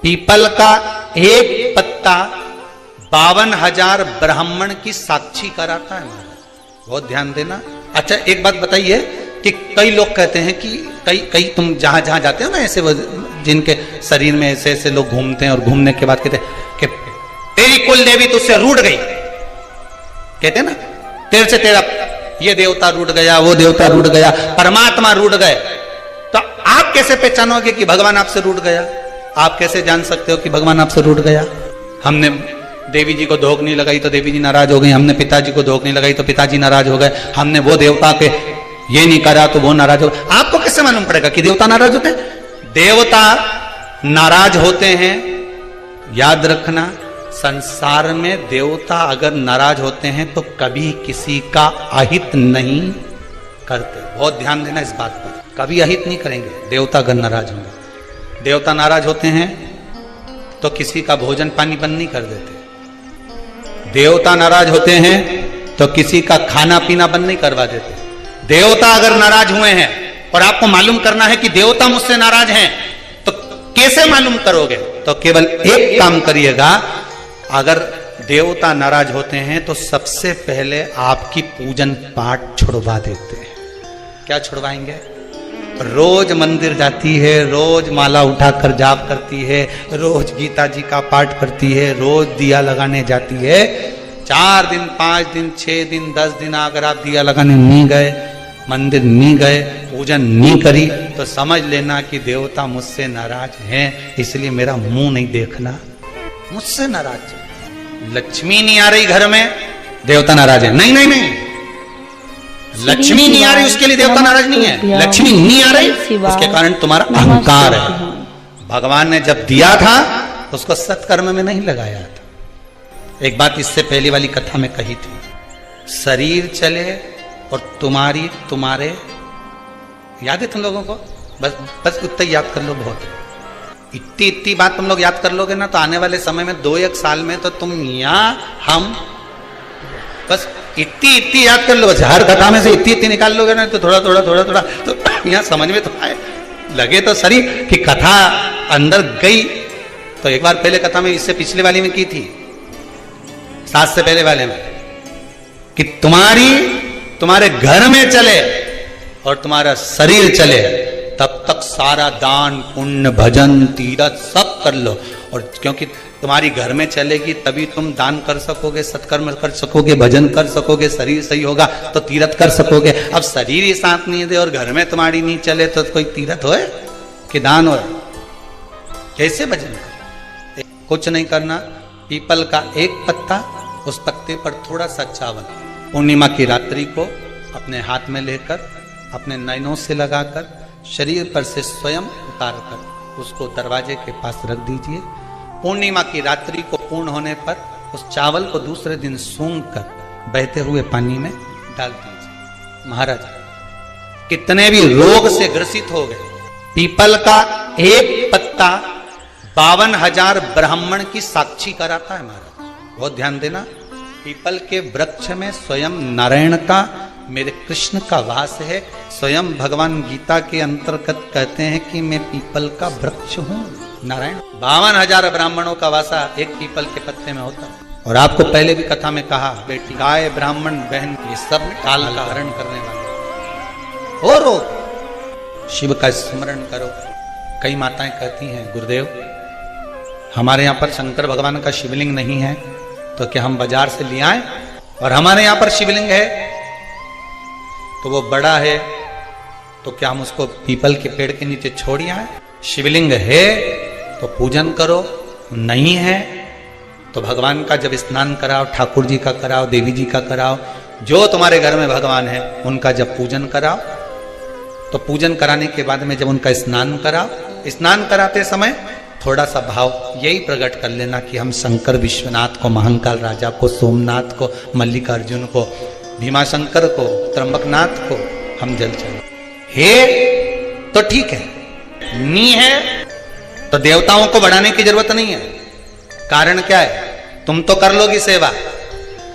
People का एक पत्ता 52,000 ब्राह्मण की साक्षी कराता है महाराज, बहुत ध्यान देना। अच्छा एक बात बताइए कि कई लोग कहते हैं कि कई तुम जहां जहां जाते हो ना, ऐसे जिनके शरीर में ऐसे ऐसे लोग घूमते हैं और घूमने के बाद कहते हैं कि तेरी कुल देवी तुझसे रूठ गई, कहते हैं ना, तेरे से तेरा ये देवता रूठ गया, वो देवता रूठ गया, परमात्मा रूठ गए। तो आप कैसे पहचानोगे कि भगवान आपसे रूठ गया? आप कैसे जान सकते हो कि भगवान आपसे रूठ गया? हमने देवी जी को धोख नहीं लगाई तो देवी जी नाराज हो गई, हमने पिताजी को धोख नहीं लगाई तो पिताजी नाराज हो गए, हमने वो देवता के ये नहीं करा तो वो नाराज हो गए। आपको कैसे मालूम पड़ेगा कि देवता नाराज होते हैं? देवता नाराज होते हैं, याद रखना, संसार में देवता अगर नाराज होते हैं तो कभी किसी का अहित नहीं करते। बहुत ध्यान देना इस बात पर, कभी अहित नहीं करेंगे देवता अगर नाराज होंगे। देवता नाराज होते हैं तो किसी का भोजन पानी बंद नहीं कर देते। देवता नाराज होते हैं तो किसी का खाना पीना बंद नहीं करवा देते। देवता अगर नाराज हुए हैं और आपको मालूम करना है कि देवता मुझसे नाराज हैं, तो कैसे मालूम करोगे? तो केवल एक काम करिएगा, अगर देवता नाराज होते हैं तो सबसे पहले आपकी पूजन पाठ छुड़वा देते हैं। क्या छुड़वाएंगे? रोज मंदिर जाती है, रोज माला उठाकर जाप करती है, रोज गीता जी का पाठ करती है, रोज दिया लगाने जाती है, 4 दिन 5 दिन 6 दिन 10 दिन अगर आप दिया लगाने नहीं गए, मंदिर नहीं गए, पूजन नहीं करी, तो समझ लेना कि देवता मुझसे नाराज हैं, इसलिए मेरा मुंह नहीं देखना, मुझसे नाराज। लक्ष्मी नहीं आ रही घर में, देवता नाराज है? नहीं नहीं नहीं, लक्ष्मी नहीं आ रही उसके लिए देवता नाराज नहीं है। लक्ष्मी नहीं आ रही उसके कारण तुम्हारा अहंकार है। भगवान ने जब दिया था उसको सत्कर्म में नहीं लगाया था। एक बात इससे पहले वाली कथा में कही थी, शरीर चले और तुम्हारे याद है तुम लोगों को? बस उतना याद कर लो, बहुत इतनी बात तुम लोग याद कर लोगे ना, तो आने वाले समय में 2-1 साल में तो तुम या हम बस इतनी याद कर लो, बस हर कथा में से इतनी निकाल लोगे ना, तो थोड़ा तो यहाँ समझ में तो आए, लगे तो सही कि कथा अंदर गई। तो एक बार पहले कथा में, इससे पिछले वाली में की थी, 7 से पहले वाले में, कि तुम्हारे घर में चले और तुम्हारा शरीर चले, तब तक सारा दान पुण्य भजन तीरथ सब कर लो। और क्योंकि तुम्हारी घर में चलेगी तभी तुम दान कर सकोगे, सत्कर्म कर सकोगे, भजन कर सकोगे, शरीर सही होगा तो तीरथ कर सकोगे। अब शरीर ही साथ नहीं दे और घर में तुम्हारी नहीं चले तो कोई तीरथ होए कि दान होए? कैसे भजन करे? कुछ नहीं करना, पीपल का एक पत्ता, उस पत्ते पर थोड़ा सा चावल, पूर्णिमा की रात्रि को अपने हाथ में लेकर, अपने नयनों से लगाकर, शरीर पर से स्वयं उतारकर उसको दरवाजे के पास रख दीजिए। पूर्णिमा की रात्रि को पूर्ण होने पर उस चावल को दूसरे दिन सूंघ कर बहते हुए पानी में डाल दीजिए। महाराज कितने भी रोग से ग्रसित हो गए, पीपल का एक पत्ता 52,000 ब्राह्मण की साक्षी कराता है महाराज। बहुत ध्यान देना, पीपल के वृक्ष में स्वयं नारायण का, मेरे कृष्ण का वास है। स्वयं भगवान गीता के अंतर्गत कहते हैं कि मैं पीपल का वृक्ष हूं, नारायण। 52,000 ब्राह्मणों का वासा एक पीपल के पत्ते में होता है। और आपको पहले भी कथा में कहा, बेटी गाय ब्राह्मण बहन ये सब काल का हरण करने वाले हो। रो शिव का स्मरण करो। कई माताएं कहती हैं, गुरुदेव हमारे यहाँ पर शंकर भगवान का शिवलिंग नहीं है, तो क्या हम बाजार से ले आए? और हमारे यहाँ पर शिवलिंग है तो वो बड़ा है, तो क्या हम उसको पीपल के पेड़ के नीचे छोड़ आए? शिवलिंग है तो पूजन करो, नहीं है तो भगवान का जब स्नान कराओ, ठाकुर जी का कराओ, देवी जी का कराओ, जो तुम्हारे घर में भगवान है उनका जब पूजन कराओ, तो पूजन कराने के बाद में जब उनका स्नान कराओ, स्नान कराते समय थोड़ा सा भाव यही प्रकट कर लेना कि हम शंकर विश्वनाथ को, महाकाल राजा को, सोमनाथ को, मल्लिकार्जुन को, भीमाशंकर को, त्र्यंबकनाथ को हम जल चढ़ाएं। हे तो ठीक है, नी है तो देवताओं को बढ़ाने की जरूरत नहीं है। कारण क्या है? तुम तो कर लोगी सेवा,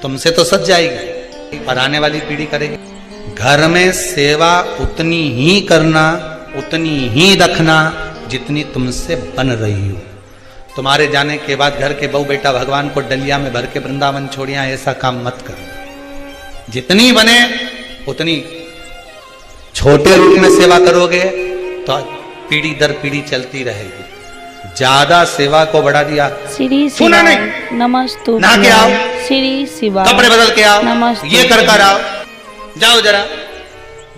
तुमसे तो सज जाएगी, पर आने वाली पीढ़ी करेगी। घर में सेवा उतनी ही करना, उतनी ही रखना, जितनी तुमसे बन रही हो। तुम्हारे जाने के बाद घर के बहू बेटा भगवान को डलिया में भर के वृंदावन छोड़िया, ऐसा काम मत करो। जितनी बने उतनी छोटे रूप में सेवा करोगे तो पीढ़ी दर पीढ़ी चलती रहेगी। ज्यादा सेवा को बढ़ा दिया, सुना नहीं, नमस्तु नहा के आओ, श्री शिवा, कपड़े बदल के आओ, नमस्तु, ये कर आओ, जाओ जरा।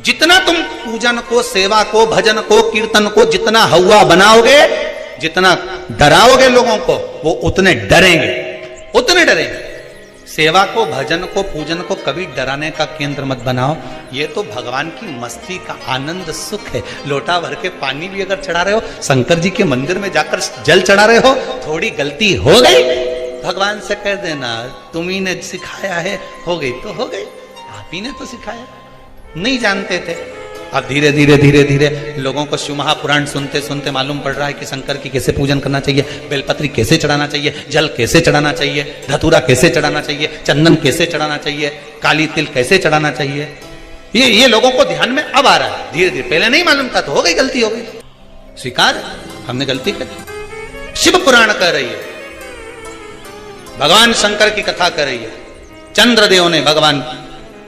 जितना तुम पूजन को, सेवा को, भजन को, कीर्तन को जितना हवा बनाओगे, जितना डराओगे लोगों को, वो उतने डरेंगे, उतने डरेंगे। सेवा को, भजन को, पूजन को कभी डराने का केंद्र मत बनाओ। ये तो भगवान की मस्ती का आनंद सुख है। लोटा भर के पानी भी अगर चढ़ा रहे हो, शंकर जी के मंदिर में जाकर जल चढ़ा रहे हो, थोड़ी गलती हो गई, भगवान से कह देना तुम्ही ने सिखाया है, हो गई तो हो गई, आप ही ने तो सिखाया, नहीं जानते थे। अब धीरे धीरे धीरे धीरे लोगों को शिव महापुराण सुनते सुनते मालूम पड़ रहा है कि शंकर की कैसे पूजन करना चाहिए, बेलपत्री कैसे चढ़ाना चाहिए, जल कैसे चढ़ाना चाहिए, धतूरा कैसे चढ़ाना चाहिए, चंदन कैसे चढ़ाना चाहिए, काली तिल कैसे चढ़ाना चाहिए। ये लोगों को ध्यान में अब आ रहा है धीरे धीरे। पहले नहीं मालूम था तो हो गई, गलती हो गई, स्वीकार, हमने गलती कर। शिव पुराण कह रही है, भगवान शंकर की कथा कर रही है, चंद्रदेव ने भगवान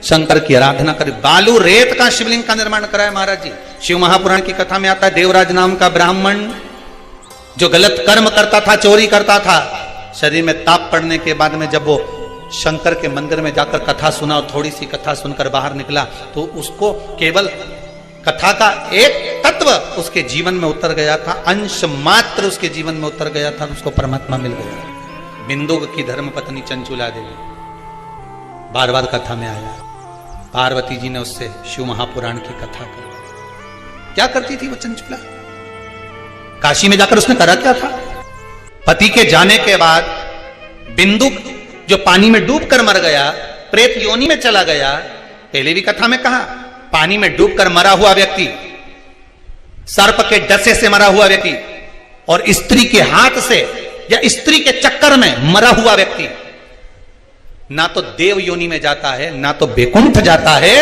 शंकर की आराधना करी, बालू रेत का शिवलिंग का निर्माण कराया महाराज जी। शिव महापुराण की कथा में आता है, देवराज नाम का ब्राह्मण जो गलत कर्म करता था, चोरी करता था, शरीर में ताप पड़ने के बाद में जब वो शंकर के मंदिर में जाकर कथा सुना और थोड़ी सी कथा सुनकर बाहर निकला तो उसको केवल कथा का एक तत्व उसके जीवन में उतर गया था, अंश मात्र उसके जीवन में उतर गया था, उसको परमात्मा मिल गया। बिंदुक की धर्म पत्नी चंचुला देवी बार बार कथा में आया, पार्वती जी ने उससे शिव महापुराण की कथा करवाई। क्या करती थी वो चंचुला? काशी में जाकर उसने करा क्या था? पति के जाने के बाद बिंदुक जो पानी में डूबकर मर गया, प्रेत योनि में चला गया, पहले भी कथा में कहा, पानी में डूबकर मरा हुआ व्यक्ति, सर्प के डसे से मरा हुआ व्यक्ति और स्त्री के हाथ से या स्त्री के चक्कर में मरा हुआ व्यक्ति ना तो देव योनि में जाता है, ना तो बैकुंठ जाता है,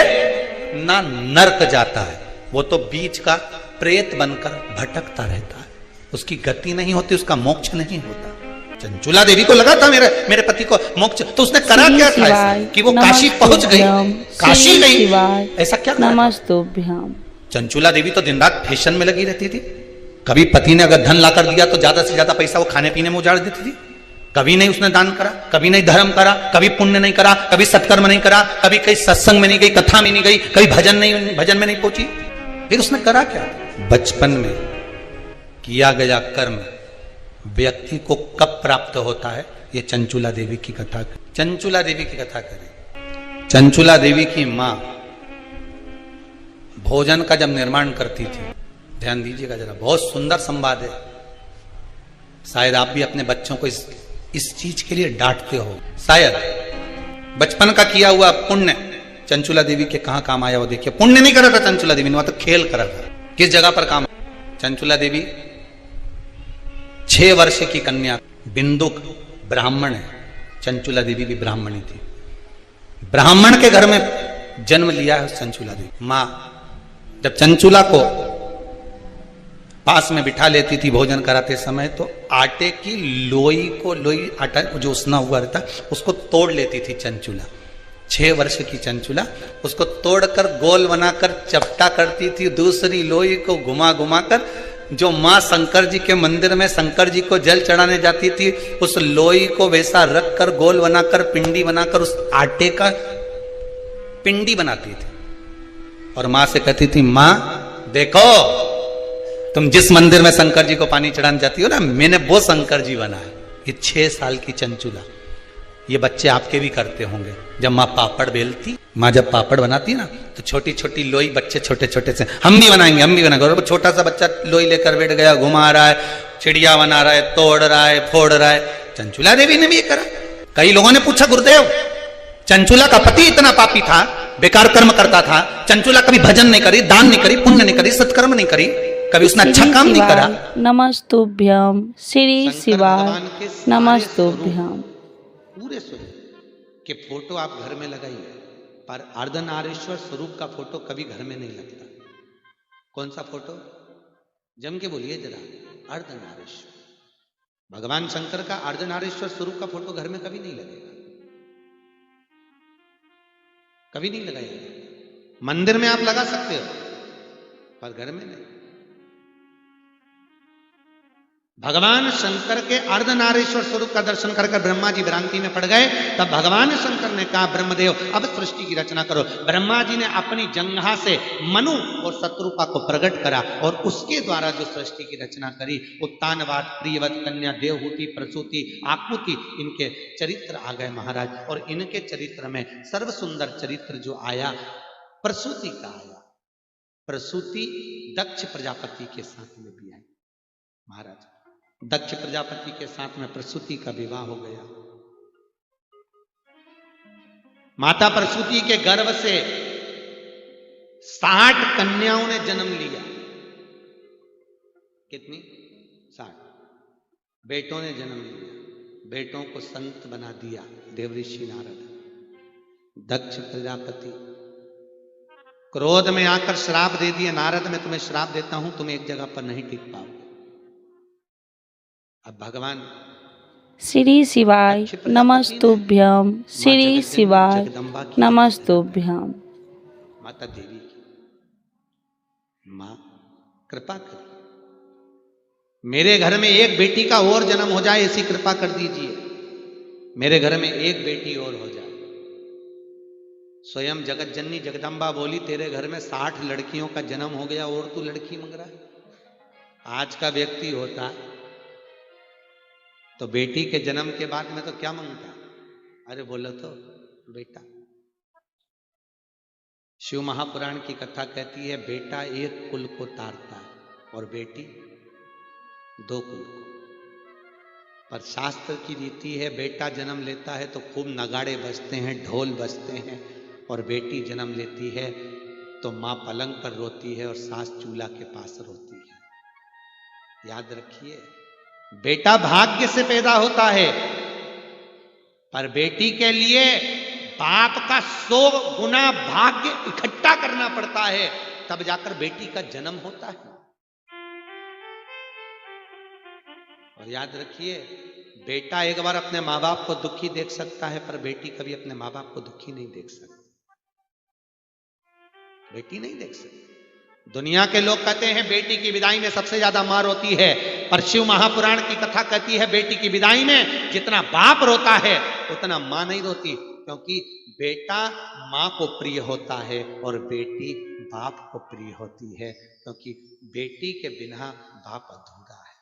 ना नरक जाता है, वो तो बीच का प्रेत बनकर भटकता रहता है, उसकी गति नहीं होती, उसका मोक्ष नहीं होता। चंचुला देवी को लगा था मेरे पति को मोक्ष, तो उसने करा क्या था ऐसा कि वो काशी पहुंच गई, काशी गई, ऐसा क्या नमस्तुभ्याम। चंचुला देवी तो दिन रात फैशन में लगी रहती थी। कभी पति ने अगर धन लाकर दिया तो ज्यादा से ज्यादा पैसा वो खाने पीने में उजाड़ देती थी। कभी नहीं उसने दान करा, कभी नहीं धर्म करा, कभी पुण्य नहीं करा, कभी सत्कर्म नहीं करा, कभी कहीं सत्संग में नहीं गई, कथा में नहीं गई, कभी भजन में नहीं पहुंची। फिर उसने करा क्या? बचपन में किया गया कर्म व्यक्ति को कब प्राप्त होता है, ये चंचुला देवी की कथा, चंचुला देवी की कथा करें। चंचुला देवी की मां भोजन का जब निर्माण करती थी, ध्यान दीजिएगा जरा, बहुत सुंदर संवाद है, शायद आप भी अपने बच्चों को इस चीज के लिए डांटते हो, शायद बचपन का किया हुआ पुण्य चंचुला देवी के कहां काम आया वो देखिए। पुण्य नहीं करा था चंचुला देवी ने, वहां तो खेल करा था। किस जगह पर काम? चंचुला देवी 6 वर्ष की कन्या, बिंदुक ब्राह्मण है, चंचुला देवी भी ब्राह्मणी थी, ब्राह्मण के घर में जन्म लिया है चंचुला देवी। मां जब चंचुला को पास में बिठा लेती थी भोजन कराते समय, तो आटे की लोई आटा जो उसना हुआ रहता उसको तोड़ लेती थी चंचुला। 6 वर्ष की चंचुला उसको तोड़कर गोल बनाकर चपटा करती थी, दूसरी लोई को घुमा घुमा कर जो माँ शंकर जी के मंदिर में शंकर जी को जल चढ़ाने जाती थी, उस लोई को वैसा रख कर गोल बनाकर पिंडी बनाकर उस आटे का पिंडी बनाती थी और माँ से कहती थी, माँ देखो तुम जिस मंदिर में शंकर जी को पानी चढ़ाने जाती हो ना, मैंने वो शंकर जी बनाया। ये 6 साल की चंचुला, ये बच्चे आपके भी करते होंगे। जब माँ पापड़ बेलती, माँ जब पापड़ बनाती ना तो छोटी छोटी लोई बच्चे छोटे छोटे से, हम भी बनाएंगे। और छोटा सा बच्चा लोई लेकर बैठ गया, घुमा रहा है, चिड़िया बना रहा है, तोड़ रहा है, फोड़ रहा है। चंचुला देवी ने भी ये करा। कई लोगों ने पूछा, गुरुदेव चंचुला का पति इतना पापी था, बेकार कर्म करता था, चंचुला कभी भजन नहीं करी, दान नहीं करी, पुण्य नहीं करी, सत्कर्म नहीं करी, कभी उसने अच्छा काम नहीं करा। नमस्तुभ्यम श्री शिवाय, नमस्तुभ्यम। पूरे स्वरूप के फोटो आप घर में लगाइए, पर अर्धनारीश्वर स्वरूप का फोटो कभी घर में नहीं लगता। कौन सा फोटो? जम के बोलिए जरा, अर्धनारीश्वर। भगवान शंकर का अर्धनारीश्वर स्वरूप का फोटो घर में कभी नहीं लगेगा, कभी नहीं लगाएगा। मंदिर में आप लगा सकते हो पर घर में नहीं। भगवान शंकर के अर्धनारीश्वर स्वरूप का दर्शन कर ब्रह्मा जी भ्रांति में पड़ गए। तब भगवान शंकर ने कहा, ब्रह्मदेव अब सृष्टि की रचना करो। ब्रह्मा जी ने अपनी जंघा से मनु और शत्रुपा को प्रकट करा और उसके द्वारा जो सृष्टि की रचना करी, उत्तानवाद, प्रियवत, कन्या, देवहूति, प्रसूति, आकुति, इनके चरित्र आ गए महाराज। और इनके चरित्र में सर्व सुंदर चरित्र जो आया, प्रसूति का आया। प्रसूति दक्ष प्रजापति के साथ में भी आई महाराज। दक्ष प्रजापति के साथ में प्रसूति का विवाह हो गया। माता प्रसूति के गर्भ से 60 कन्याओं ने जन्म लिया। कितनी? 60 बेटों ने जन्म लिया। बेटों को संत बना दिया देवऋषि नारद। दक्ष प्रजापति क्रोध में आकर श्राप दे दिए, नारद मैं तुम्हें श्राप देता हूं, तुम एक जगह पर नहीं टिक पाओगे। अब भगवान श्री शिवाय नमस्तुभ्यम, श्री शिवाय नमस्तुभ्यम। माता देवी की मां कृपा कर, मेरे घर में एक बेटी का और जन्म हो जाए, ऐसी कृपा कर दीजिए। मेरे घर में एक बेटी और हो जाए। स्वयं जगत जननी जगदम्बा बोली, तेरे घर में 60 लड़कियों का जन्म हो गया और तू लड़की मांग रहा है। आज का व्यक्ति होता तो बेटी के जन्म के बाद में तो क्या मांगता? अरे बोलो तो बेटा। शिव महापुराण की कथा कहती है, बेटा एक कुल को तारता है और बेटी 2 कुल को। पर शास्त्र की रीति है, बेटा जन्म लेता है तो खूब नगाड़े बजते हैं, ढोल बजते हैं, और बेटी जन्म लेती है तो मां पलंग पर रोती है और सास चूल्हा के पास रोती है। याद रखिए, बेटा भाग्य से पैदा होता है, पर बेटी के लिए बाप का 100 गुना भाग्य इकट्ठा करना पड़ता है, तब जाकर बेटी का जन्म होता है। और याद रखिए, बेटा एक बार अपने माँ बाप को दुखी देख सकता है, पर बेटी कभी अपने माँ बाप को दुखी नहीं देख सकती। बेटी नहीं देख सकती। दुनिया के लोग कहते हैं बेटी की विदाई में सबसे ज्यादा मार होती है, पर शिव महापुराण की कथा कहती है बेटी की विदाई में जितना बाप रोता है उतना मां नहीं रोती, क्योंकि बेटा मां को प्रिय होता है और बेटी बाप को प्रिय होती है, क्योंकि बेटी के बिना बाप अधूरा है,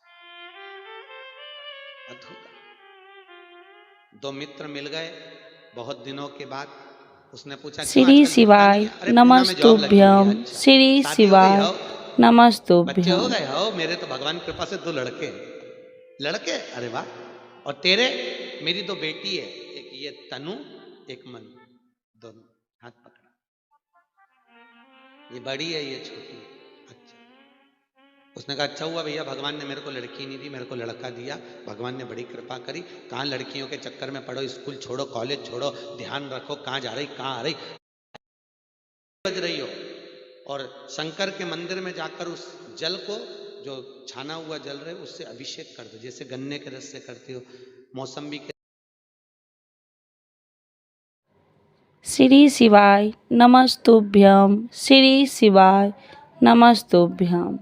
अधूरा। 2 मित्र मिल गए बहुत दिनों के बाद। उसने पूछा, श्री शिवाय नमस्तुभ्यम, श्री शिवाय नमस्तुभ्यम। बच्चे हो गए हो? मेरे तो भगवान कृपा से 2 लड़के हैं। लड़के? अरे वाह। और तेरे? मेरी 2 बेटी है, एक ये तनु, एक मनु, दोनों हाथ पकड़ा। ये बड़ी है, ये छोटी है। अच्छा। उसने कहा, अच्छा हुआ भैया, भगवान ने मेरे को लड़की नहीं दी, मेरे को लड़का दिया। भगवान ने बड़ी कृपा करी। कहाँ लड़कियों के चक्कर में पड़ो, स्कूल छोड़ो, कॉलेज छोड़ो, ध्यान रखो कहाँ जा रही, कहाँ आ रही, बज रही हो। और शंकर के मंदिर में जाकर उस जल को, जो छाना हुआ जल रहे, उससे अभिषेक कर दो, जैसे गन्ने के रस से करते हो, मौसम्बी के। श्री शिवाय नमस्तुभ्यम, श्री शिवाय नमस्तुभ्यम।